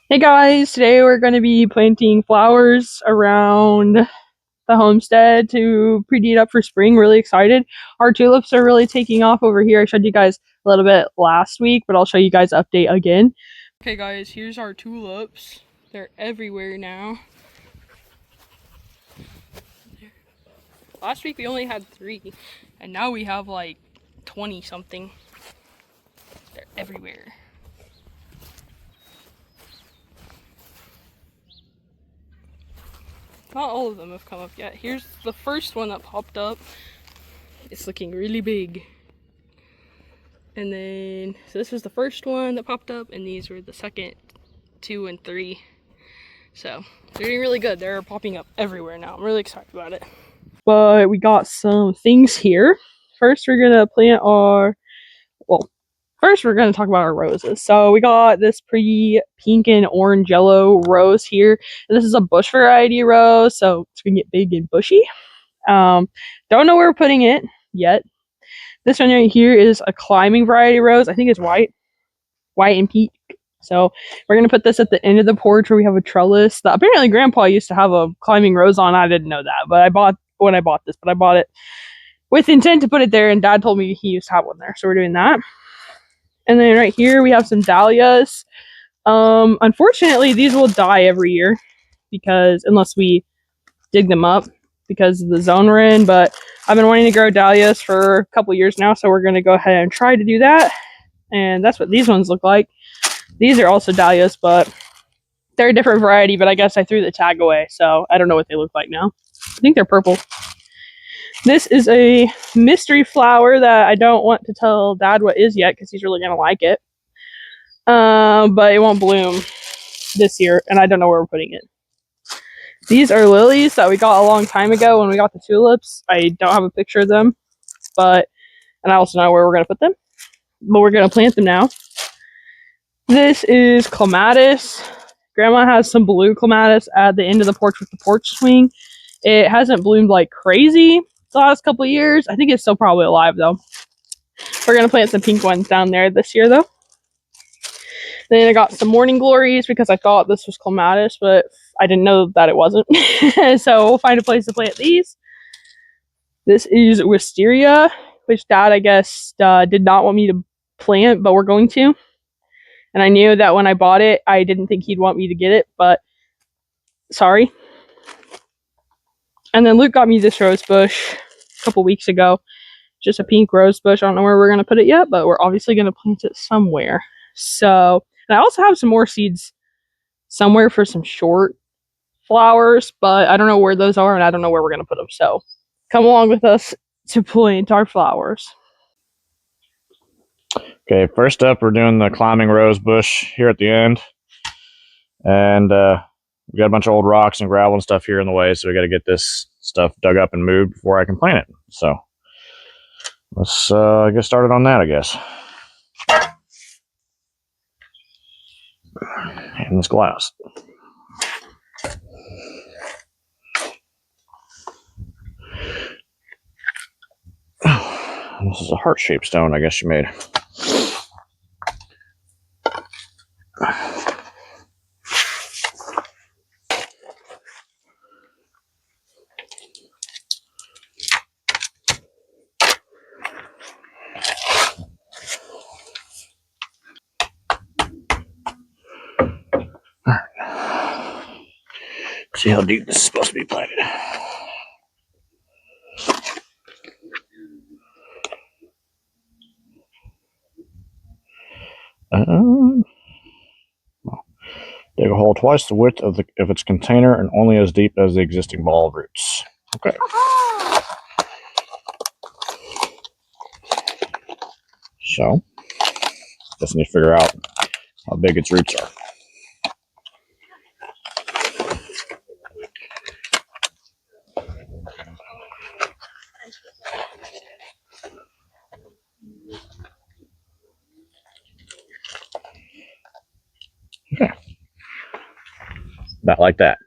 Hey guys, today we're going to be planting flowers around the homestead to pretty it up for spring. Really excited. Our tulips are really taking off over here. I showed you guys a little bit last week, but I'll show you guys update again. Okay guys, here's our tulips. They're everywhere now. Last week we only had 3, and now we have like 20 something. They're everywhere. Not all of them have come up yet. Here's the first one that popped up. It's looking really big. And then, so this was the first one that popped up, and these were the second 2 and 3. So, they're doing really good. They're popping up everywhere now. I'm really excited about it. But we got some things here. First, we're gonna plant first we're gonna talk about our roses. So we got this pretty pink and orange yellow rose here. And this is a bush variety rose, so it's gonna get big and bushy. Don't know where we're putting it yet. This one right here is a climbing variety rose. I think it's white and pink. So we're gonna put this at the end of the porch where we have a trellis. Apparently Grandpa used to have a climbing rose on. I didn't know that, but I bought it with intent to put it there, and Dad told me he used to have one there. So we're doing that. And then right here we have some dahlias. Unfortunately, these will die every year because unless we dig them up because of the zone we're in. But I've been wanting to grow dahlias for a couple years now, so we're going to go ahead and try to do that. And that's what these ones look like. These are also dahlias, but they're a different variety, but I guess I threw the tag away, so I don't know what they look like now. I think they're purple. This is a mystery flower that I don't want to tell Dad what is yet because he's really going to like it. But it won't bloom this year, and I don't know where we're putting it. These are lilies that we got a long time ago when we got the tulips. I don't have a picture of them, and I also know where we're going to put them. But we're going to plant them now. This is clematis. Grandma has some blue clematis at the end of the porch with the porch swing. It hasn't bloomed like crazy the last couple of years. I think it's still probably alive though. We're going to plant some pink ones down there this year though. Then I got some morning glories because I thought this was clematis, but I didn't know that it wasn't. So we'll find a place to plant these. This is wisteria, which Dad, I guess, did not want me to plant, but we're going to. And I knew that when I bought it, I didn't think he'd want me to get it, but sorry. And then Luke got me this rose bush a couple weeks ago. Just a pink rose bush. I don't know where we're going to put it yet, but we're obviously going to plant it somewhere. So, and I also have some more seeds somewhere for some short flowers, but I don't know where those are, and I don't know where we're going to put them. So come along with us to plant our flowers. Okay, first up, we're doing the climbing rose bush here at the end. And we got a bunch of old rocks and gravel and stuff here in the way, so we got to get this stuff dug up and moved before I can plant it. So let's get started on that, I guess. And this glass. This is a heart-shaped stone, I guess she made. See how deep this is supposed to be planted. Dig a hole twice the width of its container and only as deep as the existing ball of roots. Okay. So, just need to figure out how big its roots are. Okay. About like that.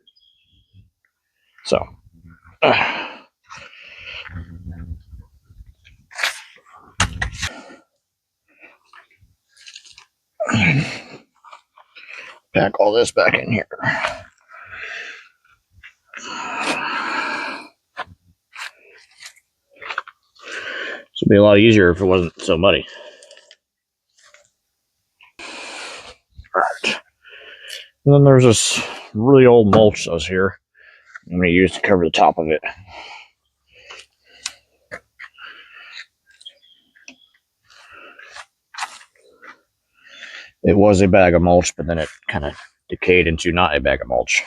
So. pack all this back in here. This would be a lot easier if it wasn't so muddy. Alright. And then there's this really old mulch that was here. I'm going to use to cover the top of it. It was a bag of mulch, but then it kind of decayed into not a bag of mulch.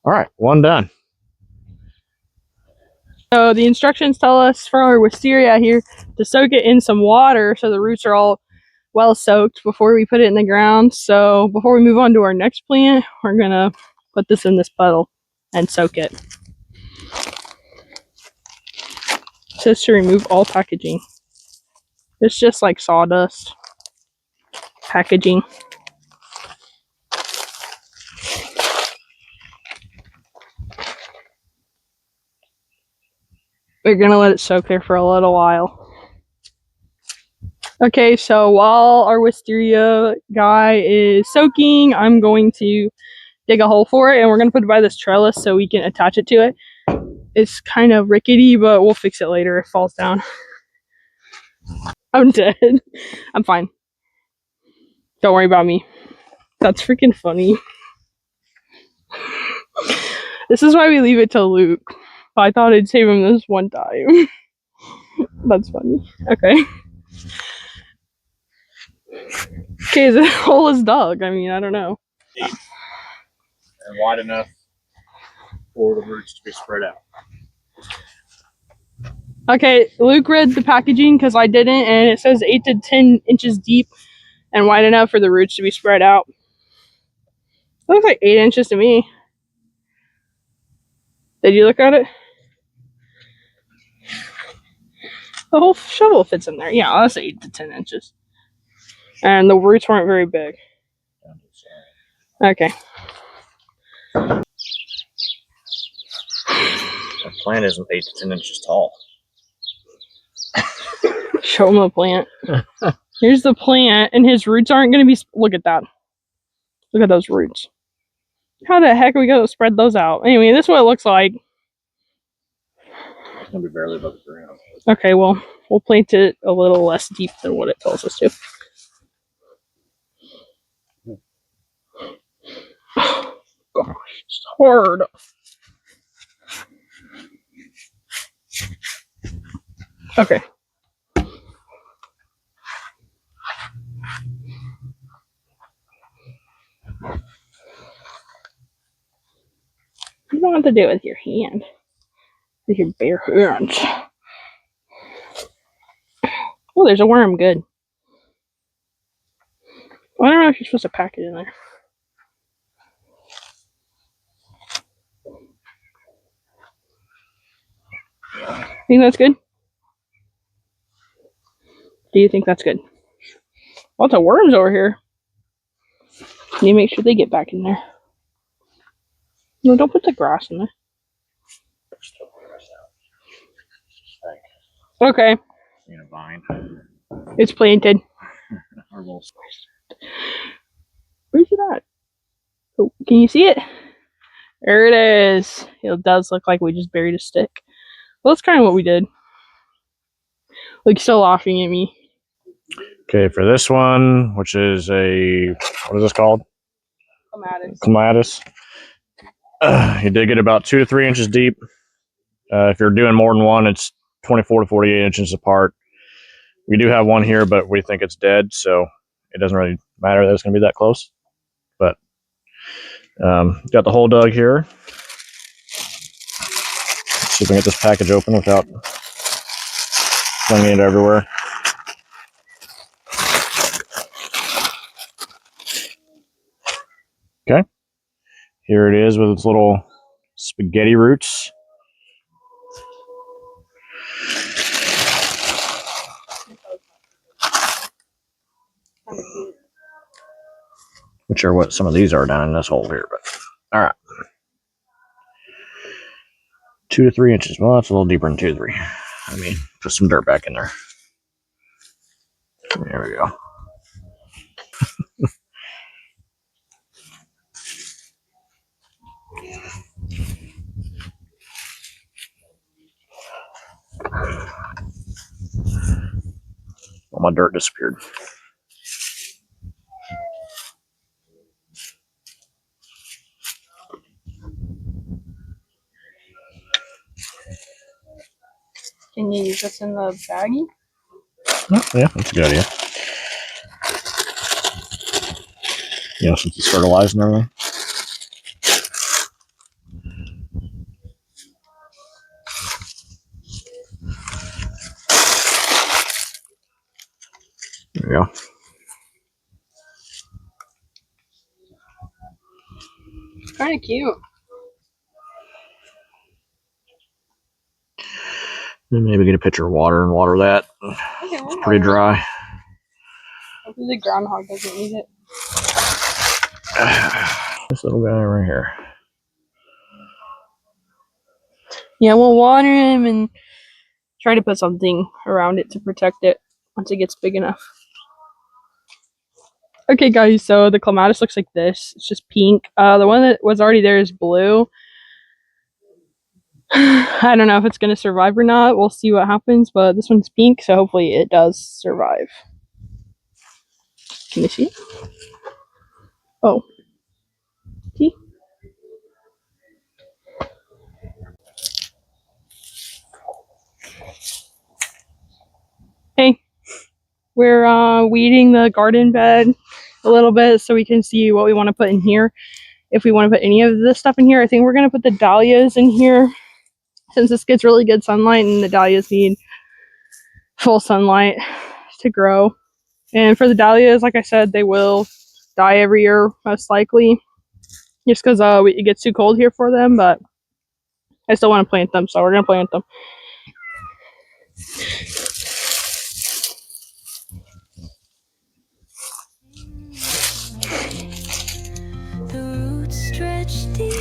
All right, one done. So the instructions tell us for our wisteria here to soak it in some water so the roots are all well soaked before we put it in the ground. So before we move on to our next plant, we're gonna put this in this puddle and soak it. It says to remove all packaging. It's just like sawdust packaging. We're gonna let it soak there for a little while. Okay, so while our wisteria guy is soaking, I'm going to dig a hole for it, and we're gonna put it by this trellis so we can attach it to it. It's kind of rickety, but we'll fix it later if it falls down. I'm dead. I'm fine. Don't worry about me. That's freaking funny. This is why we leave it to Luke. I thought I'd save him this one time. That's funny. Okay. Okay, the hole is dug. I mean, I don't know. Deep and wide enough for the roots to be spread out. Okay, Luke read the packaging because I didn't, and it says 8 to 10 inches deep and wide enough for the roots to be spread out. It looks like 8 inches to me. Did you look at it? The whole shovel fits in there. Yeah, that's 8 to 10 inches. And the roots weren't very big. Okay. The plant isn't 8 to 10 inches tall. Show him a plant. Here's the plant, and his roots aren't going to be... Look at that. Look at those roots. How the heck are we going to spread those out? Anyway, this is what it looks like. It's going to be barely above the ground. Okay, well, we'll plant it a little less deep than what it tells us to. Gosh, it's hard. Okay. You don't have to do it with your hand. With your bare hands. Oh, there's a worm. Good. I don't know if you're supposed to pack it in there. Think that's good? Do you think that's good? Lots of worms over here. Need to make sure they get back in there. No, don't put the grass in there. Okay. In a vine. It's planted. Where's it at? Oh, can you see it? There it is. It does look like we just buried a stick. Well, that's kind of what we did. Like, still laughing at me. Okay, for this one, which is a, what is this called? Clematis. You dig it about 2 to 3 inches deep. If you're doing more than one, it's 24 to 48 inches apart. We do have one here, but we think it's dead, so it doesn't really matter that it's going to be that close. But got the hole dug here. Let's see if we can get this package open without flinging it everywhere. Okay. Here it is with its little spaghetti roots. Which are what some of these are down in this hole here. But all right, 2 to 3 inches. Well, that's a little deeper than 2 to 3. I mean, put some dirt back in there. There we go. All my dirt disappeared. Can you use this in the baggie? Oh, yeah, that's a good idea. You know, since it's fertilized and everything. There we go. Kind of cute. Then maybe get a pitcher of water and water that. Okay, it's pretty dry. Hopefully the groundhog doesn't eat it. This little guy right here. Yeah, we'll water him and try to put something around it to protect it once it gets big enough. Okay, guys, so the clematis looks like this. It's just pink. The one that was already there is blue. I don't know if it's going to survive or not. We'll see what happens, but this one's pink, so hopefully it does survive. Can you see? Oh. See? Hey, we're weeding the garden bed a little bit so we can see what we want to put in here. If we want to put any of this stuff in here, I think we're going to put the dahlias in here since this gets really good sunlight and the dahlias need full sunlight to grow. And for the dahlias, like I said, they will die every year most likely just because it gets too cold here for them, but I still want to plant them, so we're going to plant them. The roots stretch deep,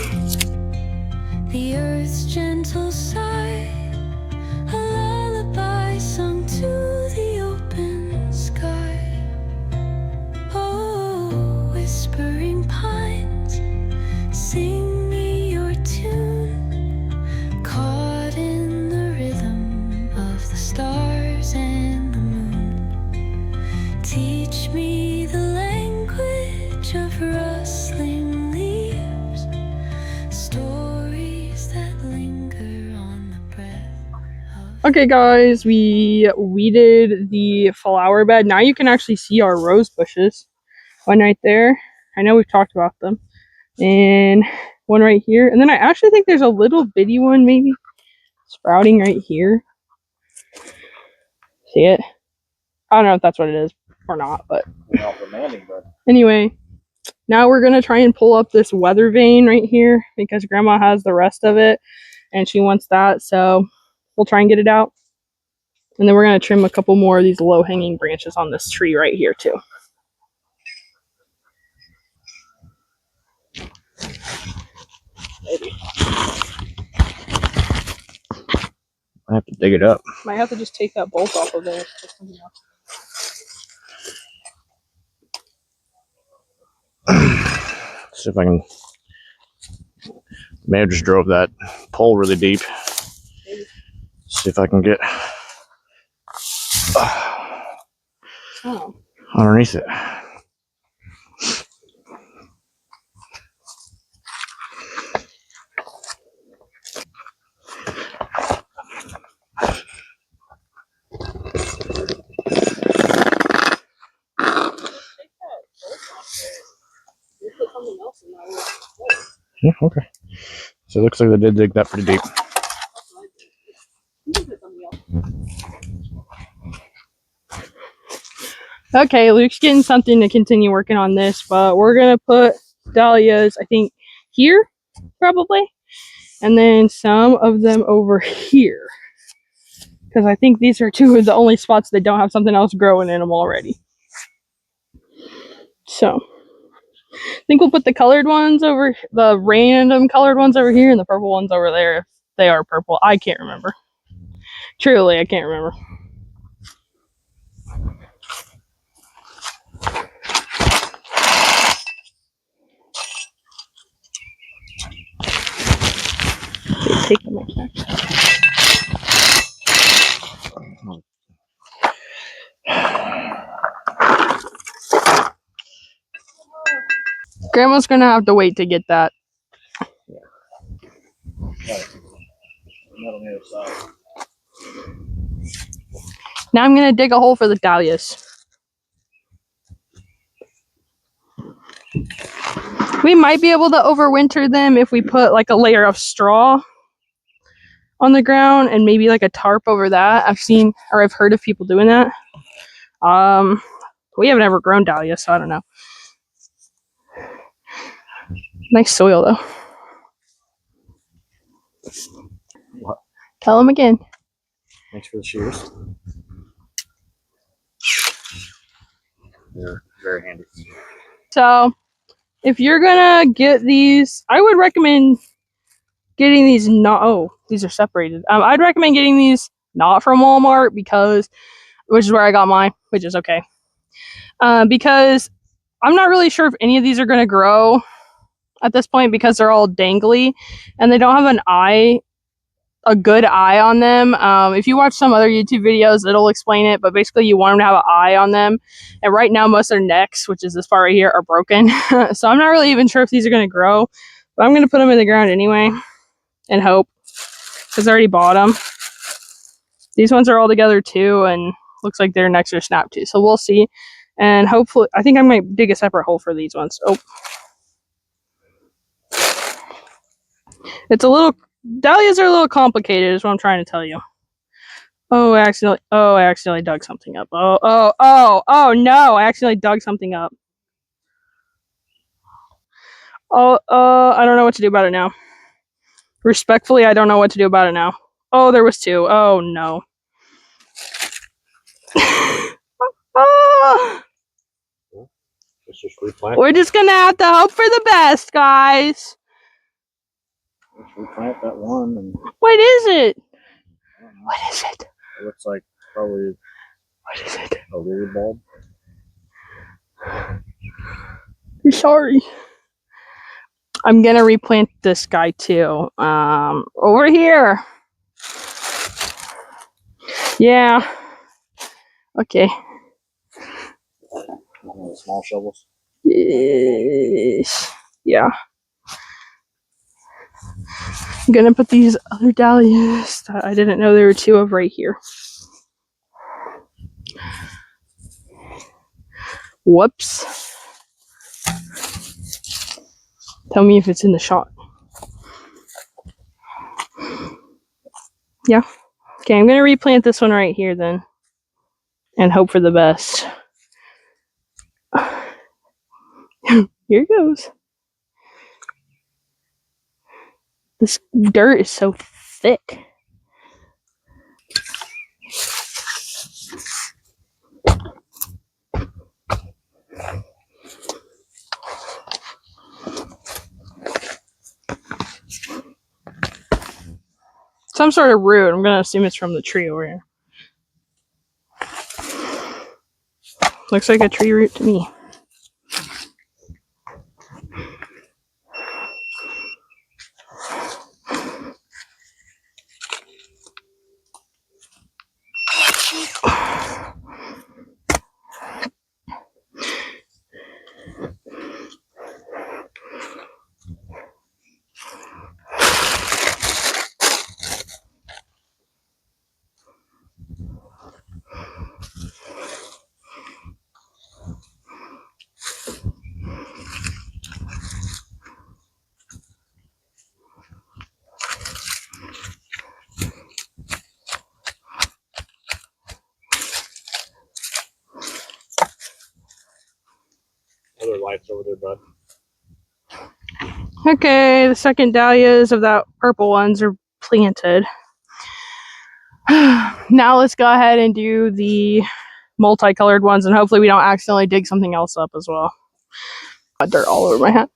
the earth's gentle sigh, a lullaby sung to the open sky. Oh, whispering pines, sing me your tune, caught in the rhythm of the stars and the moon. Teach me the language of rustling leaves, stories that linger on the breath. Okay, guys, we weeded the flower bed. Now you can actually see our rose bushes. One right there. I know we've talked about them. And one right here. And then I actually think there's a little bitty one maybe sprouting right here. See it? I don't know if that's what it is or not, but anyway, now we're going to try and pull up this weather vane right here because Grandma has the rest of it and she wants that, so we'll try and get it out. And then we're going to trim a couple more of these low-hanging branches on this tree right here too. Maybe. I have to dig it up. Might have to just take that bolt off of there. See if I can. May have just drove that pole really deep. See if I can get underneath it. Yeah, okay. So it looks like they did dig that pretty deep. Okay, Luke's getting something to continue working on this, but we're going to put dahlias, I think, here, probably. And then some of them over here. Because I think these are two of the only spots that don't have something else growing in them already. So I think we'll put the colored ones over, the random colored ones over here, and the purple ones over there if they are purple. I can't remember. Truly, I can't remember. Take them like that. Grandma's gonna have to wait to get that. Now I'm gonna dig a hole for the dahlias. We might be able to overwinter them if we put like a layer of straw on the ground and maybe like a tarp over that. I've seen or I've heard of people doing that. We haven't ever grown dahlias, so I don't know. Nice soil though. What? Tell them again. Thanks for the shears. They're very handy. So, if you're gonna get these, I would recommend getting these not. Oh, these are separated. I'd recommend getting these not from Walmart because, which is where I got mine, which is okay. Because I'm not really sure if any of these are gonna grow at this point because they're all dangly and they don't have a good eye on them. If you watch some other YouTube videos, it'll explain it, but basically you want them to have an eye on them. And right now, most of their necks, which is this part right here, are broken. So I'm not really even sure if these are going to grow, but I'm going to put them in the ground anyway and hope, because I already bought them. These ones are all together too, and looks like their necks are snapped too. So we'll see. And hopefully, I think I might dig a separate hole for these ones. Oh. It's a little, dahlias are a little complicated is what I'm trying to tell you. I accidentally dug something up. Oh no, I accidentally dug something up. I don't know what to do about it now. Respectfully, I don't know what to do about it now. Oh, there was two. Oh no. Let's just replant. We're just gonna have to hope for the best, guys. Let's replant that one. And what is it? What is it? It looks like probably. What is it? A lily bulb. I'm sorry. I'm gonna replant this guy too. Over here. Yeah. Okay. One of the small shovels. Yes. Yeah. I'm gonna put these other dahlias that I didn't know there were two of right here. Whoops. Tell me if it's in the shot. Yeah. Okay, I'm gonna replant this one right here then. And hope for the best. Here goes. This dirt is so thick. Some sort of root. I'm gonna assume it's from the tree over here. Looks like a tree root to me. Other lights over there, bud. Okay, the second dahlias of that purple ones are planted. Now let's go ahead and do the multicolored ones, and hopefully we don't accidentally dig something else up as well. Dirt all over my hat.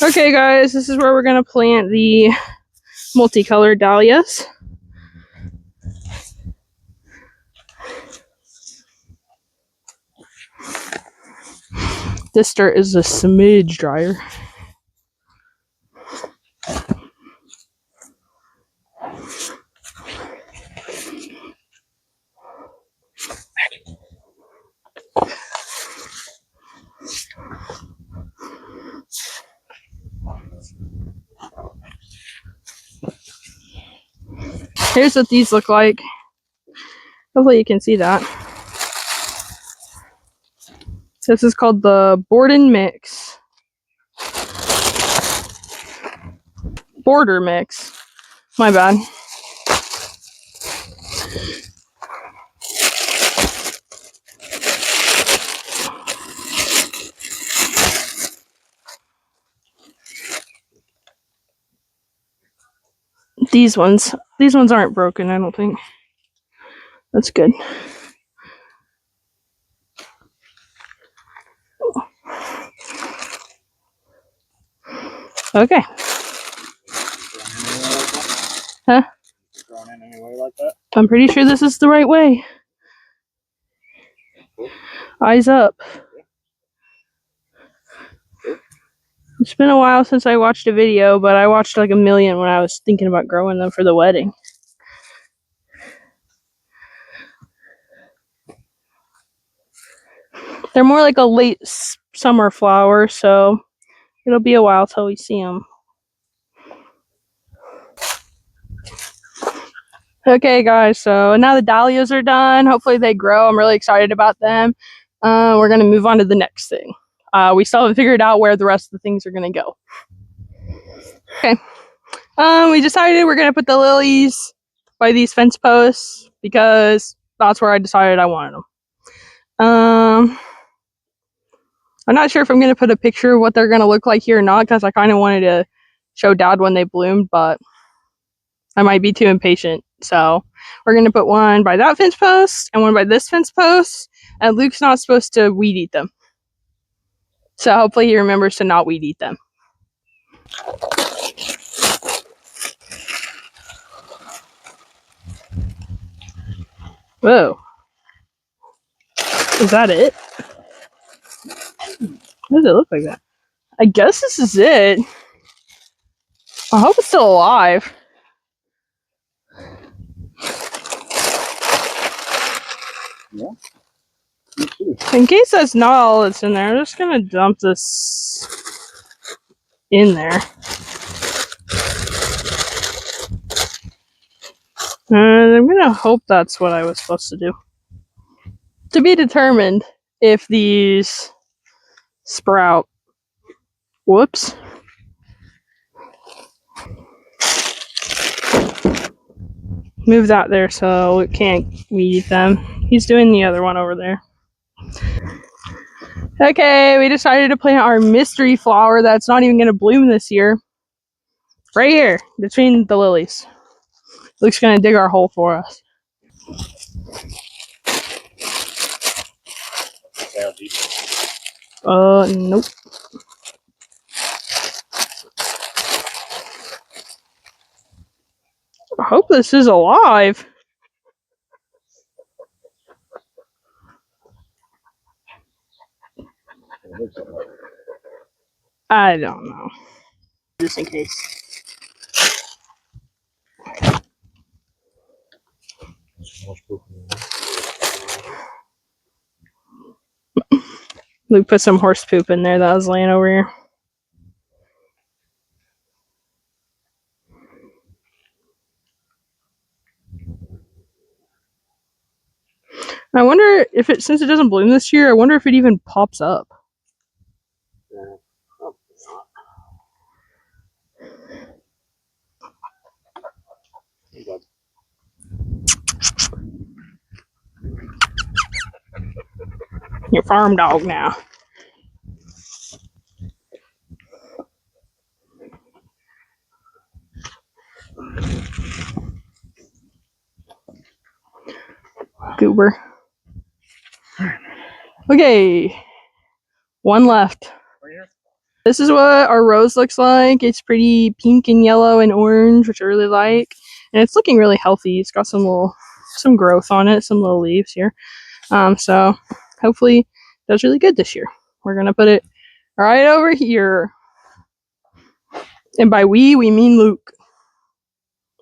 Okay, guys, this is where we're gonna plant the multicolored dahlias. This dirt is a smidge drier. Here's what these look like. Hopefully you can see that. This is called the Borden Mix. Border Mix. My bad. These ones aren't broken, I don't think. That's good. Okay. Huh? I'm pretty sure this is the right way. Eyes up. It's been a while since I watched a video, but I watched like a million when I was thinking about growing them for the wedding. They're more like a late summer flower, so it'll be a while till we see them. Okay, guys, so now the dahlias are done. Hopefully they grow. I'm really excited about them. We're going to move on to the next thing. We still haven't figured out where the rest of the things are going to go. Okay. We decided we're going to put the lilies by these fence posts because that's where I decided I wanted them. I'm not sure if I'm going to put a picture of what they're going to look like here or not because I kind of wanted to show Dad when they bloomed, but I might be too impatient. So we're going to put one by that fence post and one by this fence post, and Luke's not supposed to weed eat them. So hopefully he remembers to not weed eat them. Whoa. Is that it? What does it look like that? I guess this is it. I hope it's still alive. Yeah. In case that's not all that's in there, I'm just gonna dump this in there. And I'm gonna hope that's what I was supposed to do. To be determined if these sprout. Whoops. Move that there so it can't weed eat them. He's doing the other one over there. Okay, we decided to plant our mystery flower that's not even going to bloom this year. Right here, between the lilies. Luke's going to dig our hole for us. Nope. I hope this is alive. I don't know. Just in case. Luke put some horse poop in there that was laying over here. I wonder if it, since it doesn't bloom this year, I wonder if it even pops up. Yeah. Your farm dog now. Goober. Okay. One left. This is what our rose looks like. It's pretty pink and yellow and orange, which I really like. And it's looking really healthy. It's got some growth on it, some little leaves here. So hopefully it does really good this year. We're gonna put it right over here. And by we mean Luke.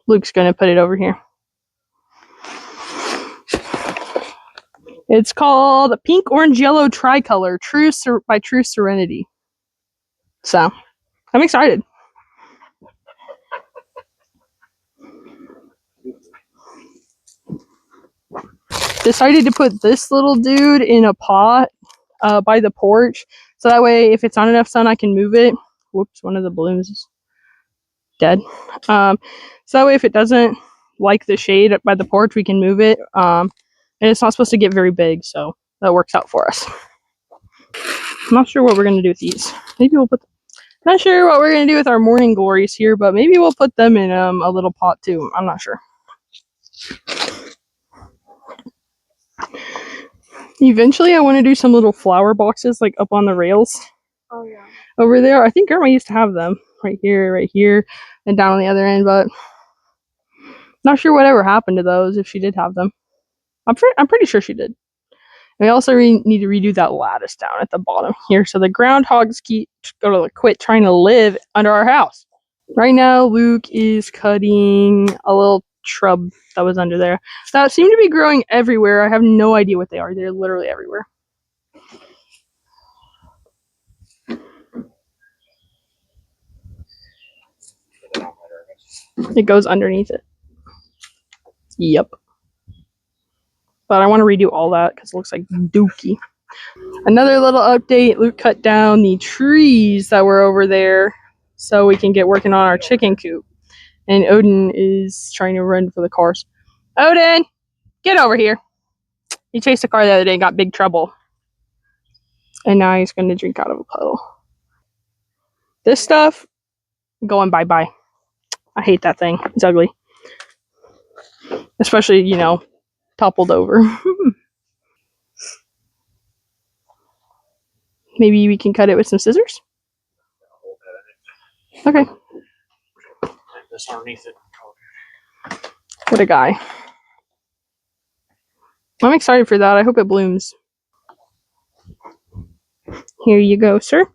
Luke's gonna put it over here. It's called Pink Orange Yellow Tricolor by True Serenity. So I'm excited. Decided to put this little dude in a pot by the porch, so that way if it's not enough sun I can move it. Whoops, one of the blooms is dead. So that way if it doesn't like the shade by the porch we can move it. And it's not supposed to get very big, so that works out for us. I'm not sure what we're gonna do with these. Maybe we'll put not sure what we're gonna do with our morning glories here, but maybe we'll put them in a little pot too. I'm not sure. Eventually I want to do some little flower boxes like up on the rails. Oh yeah. Over there. I think Grandma used to have them right here, and down on the other end, but not sure whatever happened to those if she did have them. I'm pretty sure she did. And we also need to redo that lattice down at the bottom here so the groundhogs gonna quit trying to live under our house. Right now Luke is cutting a little shrub that was under there that seem to be growing everywhere. I have no idea what they are. They're literally everywhere. It goes underneath it. Yep. But I want to redo all that because it looks like dookie. Another little update. Luke cut down the trees that were over there so we can get working on our chicken coop. And Odin is trying to run for the cars. Odin, get over here. He chased a car the other day and got big trouble. And now he's going to drink out of a puddle. This stuff, going bye-bye. I hate that thing. It's ugly. Especially, you know, toppled over. Maybe we can cut it with some scissors? Okay. This underneath it. What a guy. I'm excited for that. I hope it blooms. Here you go, sir.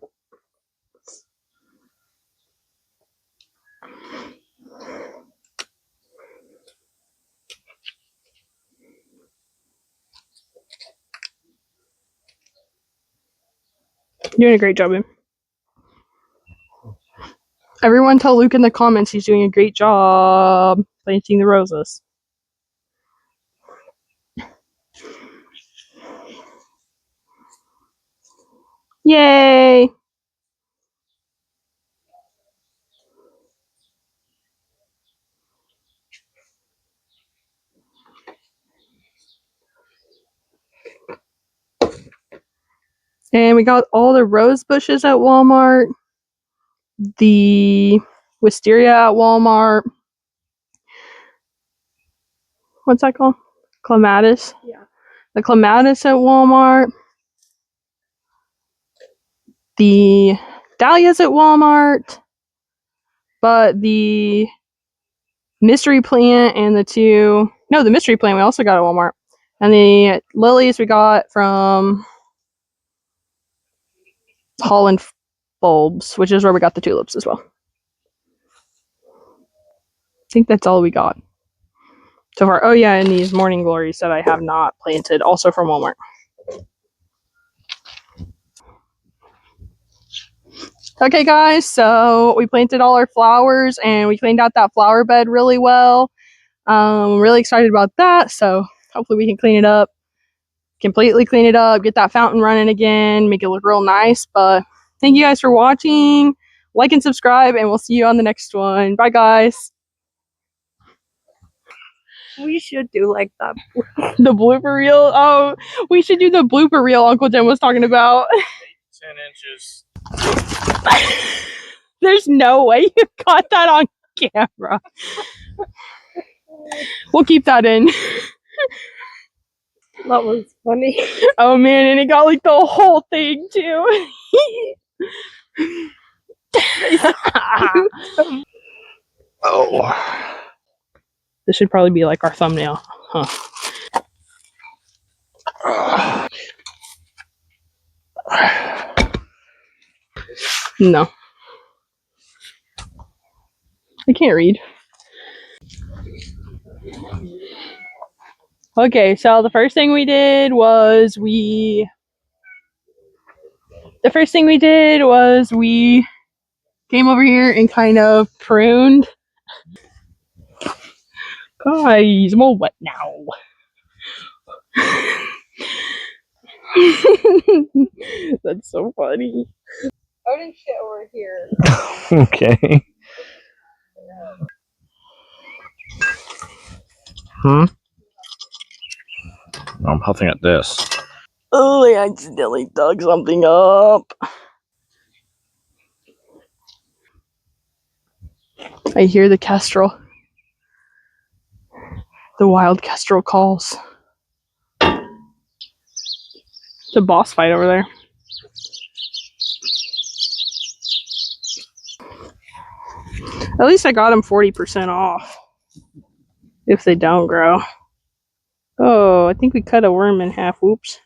You're doing a great job, man. Everyone tell Luke in the comments he's doing a great job planting the roses. Yay! And we got all the rose bushes at Walmart. The wisteria at Walmart. What's that called? Clematis? Yeah. The clematis at Walmart. The dahlias at Walmart. But the mystery plant and the mystery plant we also got at Walmart. And the lilies we got from Holland Bulbs, which is where we got the tulips as well. I think that's all we got so far. Oh yeah, and these morning glories that I have not planted, also from Walmart. Okay guys, so we planted all our flowers and we cleaned out that flower bed really well. I'm really excited about that, so hopefully we can clean it up, completely clean it up, get that fountain running again, make it look real nice. But thank you guys for watching. Like and subscribe, and we'll see you on the next one. Bye guys. We should do like that. The blooper reel? Oh, we should do the blooper reel Uncle Jim was talking about. 10 inches. There's no way you got that on camera. We'll keep that in. That was funny. Oh man, and it got like the whole thing too. Oh. This should probably be like our thumbnail, huh? No. I can't read. Okay, so the first thing we did was we came over here and kind of pruned. Guys, I'm all wet now. That's so funny. I didn't shit over here. Okay. I'm huffing at this. Oh, I accidentally dug something up. I hear the kestrel. The wild kestrel calls. It's a boss fight over there. At least I got them 40% off. If they don't grow. Oh, I think we cut a worm in half. Whoops.